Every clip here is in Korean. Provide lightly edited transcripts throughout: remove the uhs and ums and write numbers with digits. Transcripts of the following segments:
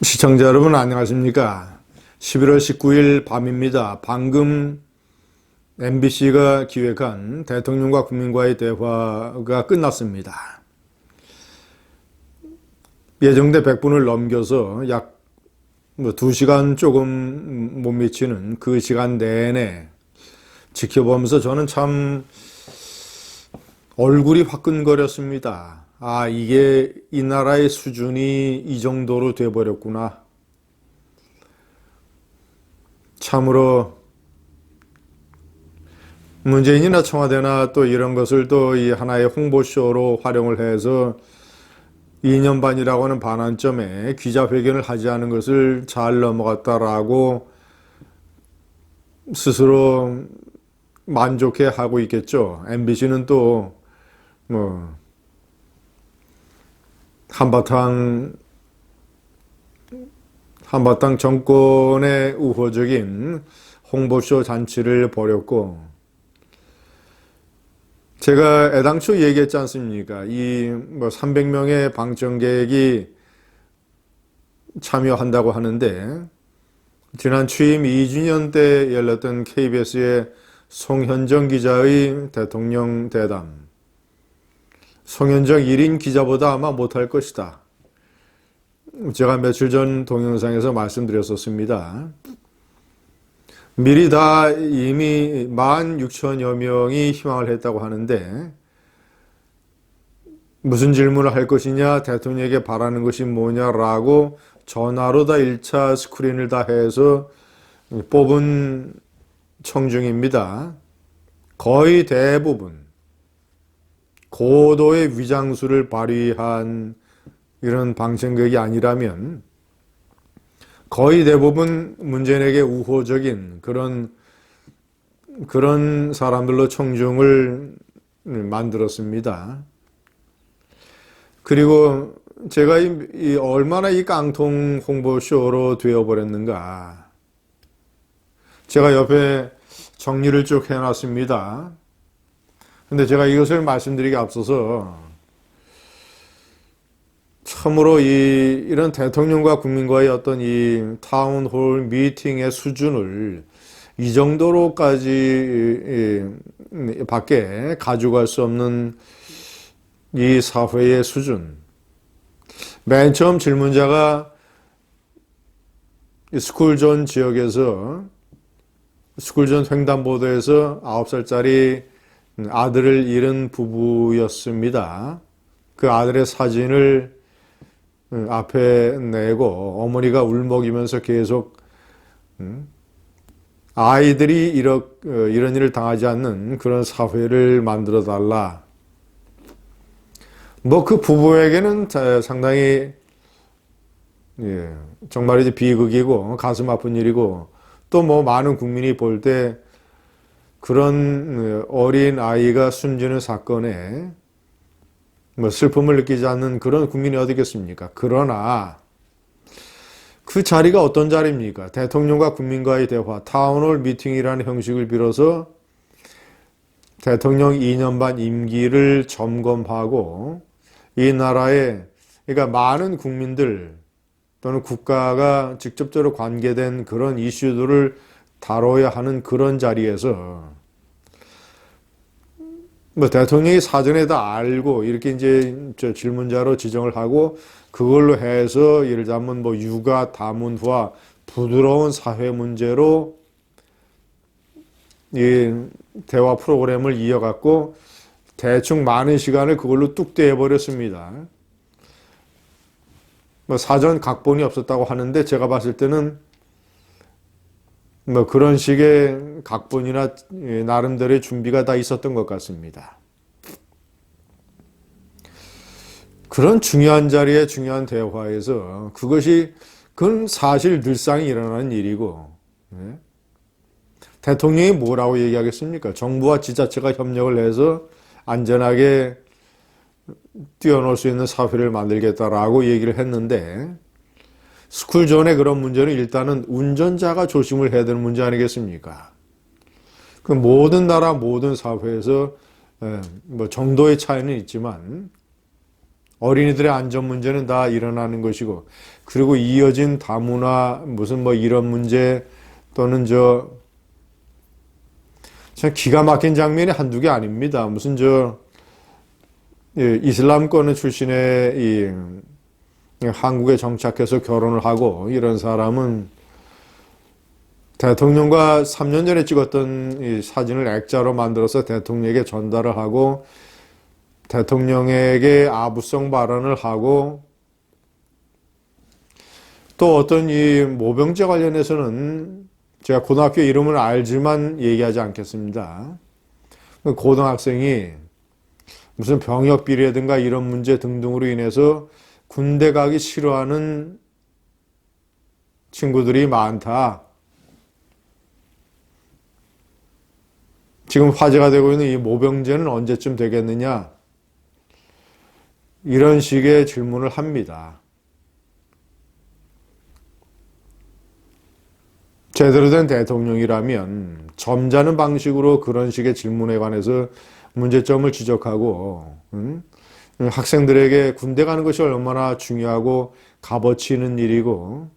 시청자 여러분 안녕하십니까? 11월 19일 밤입니다. 방금 MBC가 기획한 대통령과 국민과의 대화가 끝났습니다. 예정된 100분을 넘겨서 약 2시간 조금 못 미치는 그 시간 내내 지켜보면서 저는 참 얼굴이 화끈거렸습니다. 아, 이게 이 나라의 수준이 이 정도로 돼버렸구나. 참으로 문재인이나 청와대나 또 이런 것을 또 이 하나의 홍보쇼로 활용을 해서 2년 반이라고 하는 반환점에 기자회견을 하지 않은 것을 잘 넘어갔다라고 스스로 만족해 하고 있겠죠. MBC는 또 한바탕 정권의 우호적인 홍보쇼 잔치를 벌였고, 제가 애당초 얘기했지 않습니까? 이 300명의 방청객이 참여한다고 하는데, 지난 취임 2주년 때 열렸던 KBS의 송현정 기자의 대통령 대담, 송현정 1인 기자보다 아마 못할 것이다. 제가 며칠 전 동영상에서 말씀드렸었습니다. 미리 다 이미 16,000여 명이 희망을 했다고 하는데, 무슨 질문을 할 것이냐, 대통령에게 바라는 것이 뭐냐라고 전화로 다 1차 스크린을 다 해서 뽑은 청중입니다. 거의 대부분 고도의 위장술을 발휘한 이런 방청객이 아니라면 거의 대부분 문재인에게 우호적인 그런 사람들로 청중을 만들었습니다. 그리고 제가 얼마나 이 깡통 홍보쇼로 되어버렸는가. 제가 옆에 정리를 쭉 해놨습니다. 근데 제가 이것을 말씀드리기 앞서서 참으로 이런 대통령과 국민과의 어떤 이 타운홀 미팅의 수준을 이 정도로까지 밖에 가져갈 수 없는 이 사회의 수준. 맨 처음 질문자가 스쿨존 지역에서 스쿨존 횡단보도에서 9살짜리 아들을 잃은 부부였습니다. 그 아들의 사진을 앞에 내고 어머니가 울먹이면서 계속 아이들이 이런 일을 당하지 않는 그런 사회를 만들어 달라. 그 부부에게는 상당히 정말 이제 비극이고 가슴 아픈 일이고, 또 많은 국민이 볼 때 그런 어린 아이가 숨지는 사건에 슬픔을 느끼지 않는 그런 국민이 어디겠습니까? 그러나 그 자리가 어떤 자리입니까? 대통령과 국민과의 대화, 타운홀 미팅이라는 형식을 빌어서 대통령 2년 반 임기를 점검하고 이 나라의, 그러니까 많은 국민들 또는 국가가 직접적으로 관계된 그런 이슈들을 다뤄야 하는 그런 자리에서 대통령이 사전에 다 알고 이렇게 이제 질문자로 지정을 하고 그걸로 해서 예를 들면 육아, 다문화, 부드러운 사회 문제로 이 대화 프로그램을 이어갔고 대충 많은 시간을 그걸로 뚝 떼어버렸습니다. 사전 각본이 없었다고 하는데 제가 봤을 때는 그런 식의 각본이나 나름대로의 준비가 다 있었던 것 같습니다. 그런 중요한 자리에 중요한 대화에서 그건 사실 늘상 일어나는 일이고, 대통령이 뭐라고 얘기하겠습니까? 정부와 지자체가 협력을 해서 안전하게 뛰어놀 수 있는 사회를 만들겠다라고 얘기를 했는데, 스쿨존의 그런 문제는 일단은 운전자가 조심을 해야 되는 문제 아니겠습니까? 그 모든 나라, 모든 사회에서 정도의 차이는 있지만 어린이들의 안전 문제는 다 일어나는 것이고, 그리고 이어진 다문화 무슨 뭐 이런 문제 또는 참 기가 막힌 장면이 한두 개 아닙니다. 무슨 이슬람권 출신의 한국에 정착해서 결혼을 하고 이런 사람은 대통령과 3년 전에 찍었던 이 사진을 액자로 만들어서 대통령에게 전달을 하고 대통령에게 아부성 발언을 하고 또 어떤 이 모병제 관련해서는 제가 고등학교 이름을 알지만 얘기하지 않겠습니다. 고등학생이 무슨 병역 비리라든가 이런 문제 등등으로 인해서 군대 가기 싫어하는 친구들이 많다. 지금 화제가 되고 있는 이 모병제는 언제쯤 되겠느냐? 이런 식의 질문을 합니다. 제대로 된 대통령이라면 점잖은 방식으로 그런 식의 질문에 관해서 문제점을 지적하고 학생들에게 군대 가는 것이 얼마나 중요하고 값어치 있는 일이고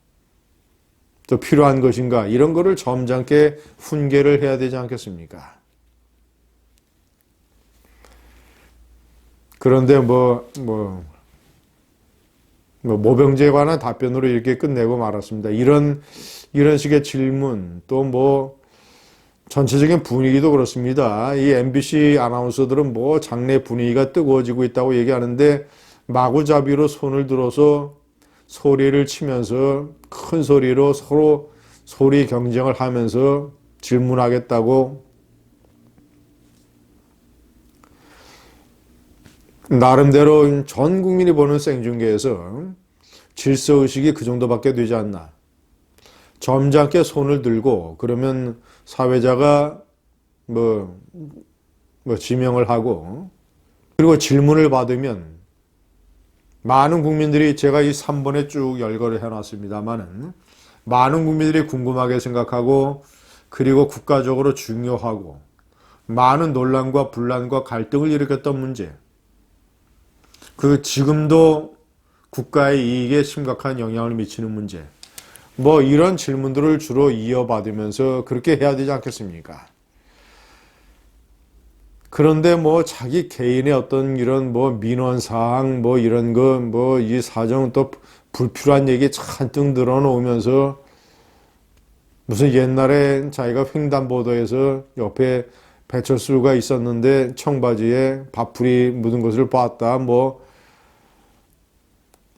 또 필요한 것인가 이런 거를 점잖게 훈계를 해야 되지 않겠습니까? 그런데 모병제에 관한 답변으로 이렇게 끝내고 말았습니다. 이런 식의 질문, 또 전체적인 분위기도 그렇습니다. 이 MBC 아나운서들은 장내 분위기가 뜨거워지고 있다고 얘기하는데 마구잡이로 손을 들어서 소리를 치면서 큰 소리로 서로 소리 경쟁을 하면서 질문하겠다고 나름대로 전 국민이 보는 생중계에서 질서의식이 그 정도밖에 되지 않나. 점잖게 손을 들고 그러면 사회자가 지명을 하고 그리고 질문을 받으면 많은 국민들이 제가 이 3번에 쭉 열거를 해놨습니다만은 많은 국민들이 궁금하게 생각하고 그리고 국가적으로 중요하고 많은 논란과 분란과 갈등을 일으켰던 문제 지금도 국가의 이익에 심각한 영향을 미치는 문제 이런 질문들을 주로 이어받으면서 그렇게 해야 되지 않겠습니까? 그런데 자기 개인의 어떤 이런 민원사항 이런 거 이 사정 또 불필요한 얘기 잔뜩 늘어놓으면서 무슨 옛날에 자기가 횡단보도에서 옆에 배철수가 있었는데 청바지에 밥풀이 묻은 것을 봤다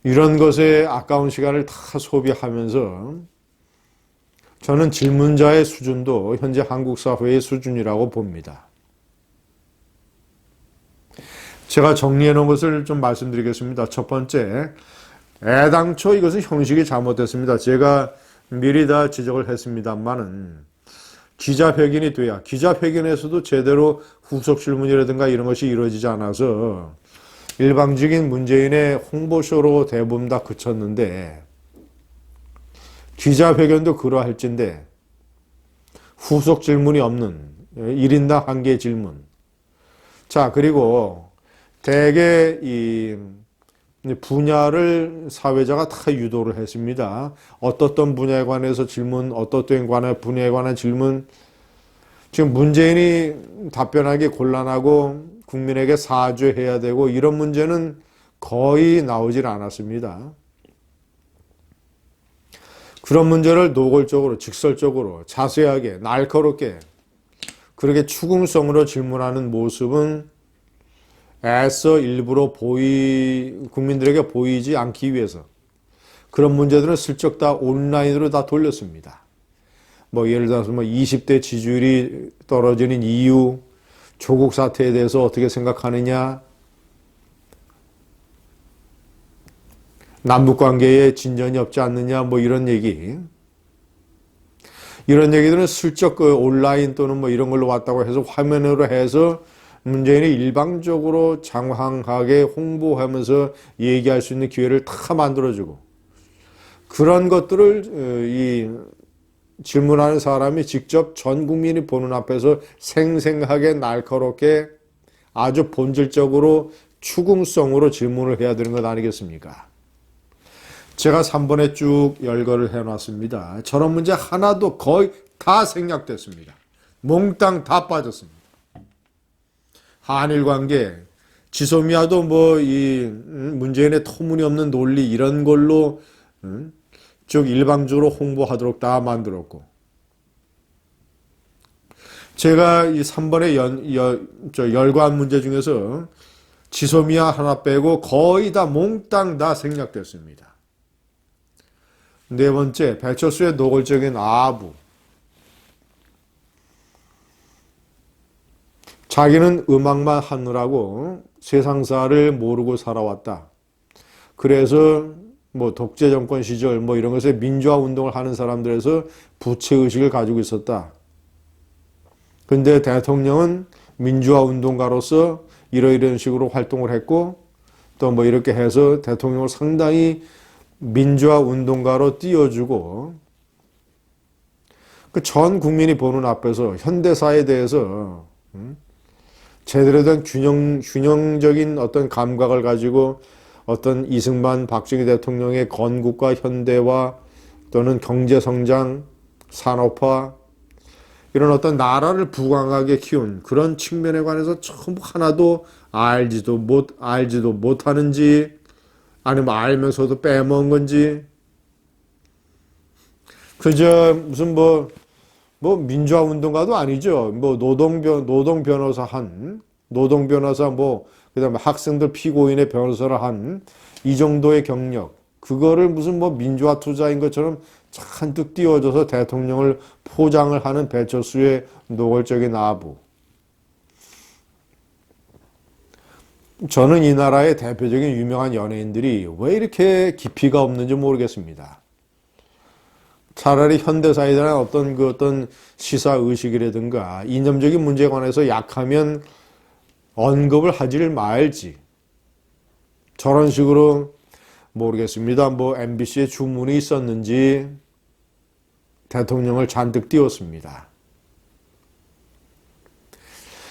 이런 것에 아까운 시간을 다 소비하면서 저는 질문자의 수준도 현재 한국 사회의 수준이라고 봅니다. 제가 정리해 놓은 것을 좀 말씀드리겠습니다. 첫 번째, 애당초 이것은 형식이 잘못됐습니다. 제가 미리 다 지적을 했습니다만은 기자회견이 돼야 기자회견에서도 제대로 후속 질문이라든가 이런 것이 이루어지지 않아서 일방적인 문재인의 홍보쇼로 대부분 다 그쳤는데 기자회견도 그러할진데 후속 질문이 없는 1인당 1개 질문. 자, 그리고 대개 이 분야를 사회자가 다 유도를 했습니다. 어떤 분야에 관해서 질문, 어떤 분야에 관한 질문. 지금 문재인이 답변하기 곤란하고 국민에게 사죄해야 되고 이런 문제는 거의 나오질 않았습니다. 그런 문제를 노골적으로, 직설적으로, 자세하게, 날카롭게 그렇게 추궁성으로 질문하는 모습은 애써 일부러 국민들에게 보이지 않기 위해서 그런 문제들은 슬쩍 다 온라인으로 다 돌렸습니다. 예를 들어서 20대 지지율이 떨어지는 이유, 조국 사태에 대해서 어떻게 생각하느냐, 남북관계에 진전이 없지 않느냐, 이런 얘기. 이런 얘기들은 슬쩍 온라인 또는 이런 걸로 왔다고 해서 화면으로 해서 문재인이 일방적으로 장황하게 홍보하면서 얘기할 수 있는 기회를 다 만들어주고 그런 것들을 이 질문하는 사람이 직접 전 국민이 보는 앞에서 생생하게 날카롭게 아주 본질적으로 추궁성으로 질문을 해야 되는 것 아니겠습니까? 제가 3번에 쭉 열거를 해놨습니다. 저런 문제 하나도 거의 다 생략됐습니다. 몽땅 다 빠졌습니다. 한일 관계, 지소미아도 뭐 이 문재인의 터무니없는 논리 이런 걸로 쭉 일방적으로 홍보하도록 다 만들었고, 제가 이 3번의 열거한 문제 중에서 지소미아 하나 빼고 거의 다 몽땅 다 생략됐습니다. 네 번째, 배철수의 노골적인 아부. 자기는 음악만 하느라고 세상사를 모르고 살아왔다. 그래서 뭐 독재 정권 시절 뭐 이런 것에 민주화 운동을 하는 사람들에서 부채의식을 가지고 있었다. 근데 대통령은 민주화 운동가로서 이런 식으로 활동을 했고, 또 뭐 이렇게 해서 대통령을 상당히 민주화 운동가로 띄워주고, 그 전 국민이 보는 앞에서 현대사에 대해서 제대로 된 균형적인 어떤 감각을 가지고 어떤 이승만, 박정희 대통령의 건국과 현대화 또는 경제성장, 산업화 이런 어떤 나라를 부강하게 키운 그런 측면에 관해서 전부 하나도 알지도 못하는지, 아니면 알면서도 빼먹은 건지, 그저 무슨 뭐 민주화 운동가도 아니죠. 뭐 노동 변호사 뭐 그다음에 학생들 피고인의 변호사를 한 이 정도의 경력, 그거를 무슨 뭐 민주화 투자인 것처럼 잔뜩 띄워줘서 대통령을 포장을 하는 배철수의 노골적인 아부. 저는 이 나라의 대표적인 유명한 연예인들이 왜 이렇게 깊이가 없는지 모르겠습니다. 차라리 현대사에 대한 어떤 시사 의식이라든가 이념적인 문제에 관해서 약하면 언급을 하지를 말지. 저런 식으로 모르겠습니다. 뭐 MBC에 주문이 있었는지 대통령을 잔뜩 띄웠습니다.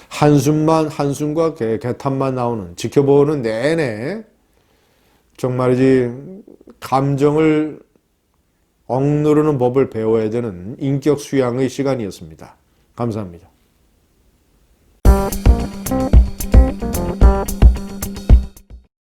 한숨과 개탄만 나오는, 지켜보는 내내 정말이지 감정을 억누르는 법을 배워야 되는 인격 수양의 시간이었습니다. 감사합니다.